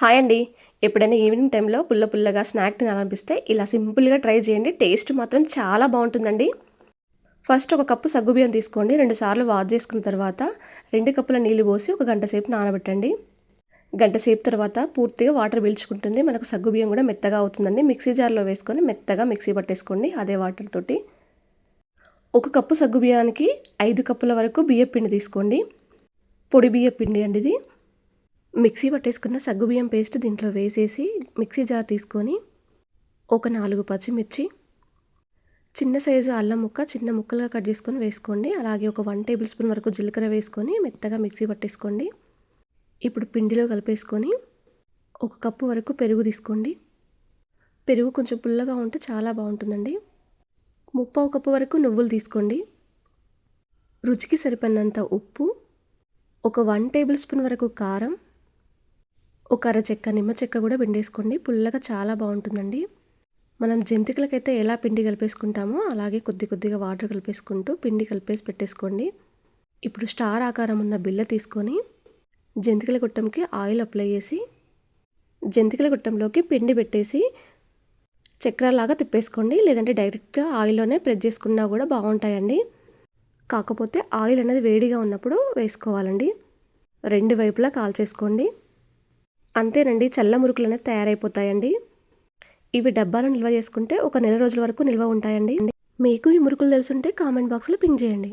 Hi అండి. ఎప్పుడైనా evening టైంలో పుల్లగా స్నాక్ తినాలనిపిస్తే ఇలా సింపుల్‌గా ట్రై చేయండి. టేస్ట్ మాత్రం చాలా బావుంటుందండి. ఫస్ట్ ఒక కప్పు సగ్గుబియ్యం తీసుకోండి. 2 సార్లు వాష్ చేసుకున్న తర్వాత 2 కప్పుల నీళ్లు పోసి ఒక గంట సేపు నానబెట్టండి. గంట సేపు తర్వాత పూర్తిగా వాటర్ పీల్చుకుంటుంది. మనకు సగ్గుబియ్యం కూడా మెత్తగా అవుతుందండి. మిక్సీ జార్‌లో వేసుకొని మెత్తగా మిక్సీ పట్టేసుకోండి అదే వాటర్ తోటి. ఒక కప్పు సగ్గుబియ్యానికి 5 కప్పుల వరకు బియ్యపు పిండి తీసుకోండి. పొడి బియ్యపు పిండి అండి ఇది. మిక్సీ పట్టేసుకున్న సగ్గుబియ్యం పేస్ట్ దీంట్లో వేసేసి మిక్సీ జార్ తీసుకొని ఒక 4 పచ్చిమిర్చి, చిన్న సైజు అల్లం ముక్క చిన్న ముక్కలుగా కట్ చేసుకొని వేసుకోండి. అలాగే ఒక 1 టేబుల్ స్పూన్ వరకు జీలకర్ర వేసుకొని మెత్తగా మిక్సీ పట్టేసుకోండి. ఇప్పుడు పిండిలో కలిపేసుకొని ఒక కప్పు వరకు పెరుగు తీసుకోండి. పెరుగు కొంచెం పుల్లగా ఉంటే చాలా బాగుంటుందండి. 1/2 కప్పు వరకు నువ్వులు తీసుకోండి. రుచికి సరిపడినంత ఉప్పు, ఒక 1 టేబుల్ స్పూన్ వరకు కారం, ఒక అర చెక్క నిమ్మ చెక్క కూడా పిండేసుకోండి. పుల్లగా చాలా బాగుంటుందండి. మనం జంతికలకైతే ఎలా పిండి కలిపేసుకుంటామో అలాగే కొద్దిగా వాటర్ కలిపేసుకుంటూ పిండి కలిపేసి పెట్టేసుకోండి. ఇప్పుడు స్టార్ ఆకారం ఉన్న బిళ్ళ తీసుకొని జంతికల గుట్టంకి ఆయిల్ అప్లై చేసి జంతికల గుట్టంలోకి పిండి పెట్టేసి చక్రాలాగా తిప్పేసుకోండి. లేదంటే డైరెక్ట్గా ఆయిల్లోనే ప్రెస్ చేసుకున్నా కూడా బాగుంటాయండి. కాకపోతే ఆయిల్ అనేది వేడిగా ఉన్నప్పుడు వేసుకోవాలండి. 2 వైపులా కాల్చేసుకోండి. అంతేనండి, చల్ల మురుకులు అనేది తయారైపోతాయండి. ఇవి డబ్బాలో నిల్వ చేసుకుంటే ఒక నెల రోజుల వరకు నిల్వ ఉంటాయండి. మీకు ఈ మురుకులు తెలుసుంటే కామెంట్ బాక్స్లో పింగ్ చేయండి.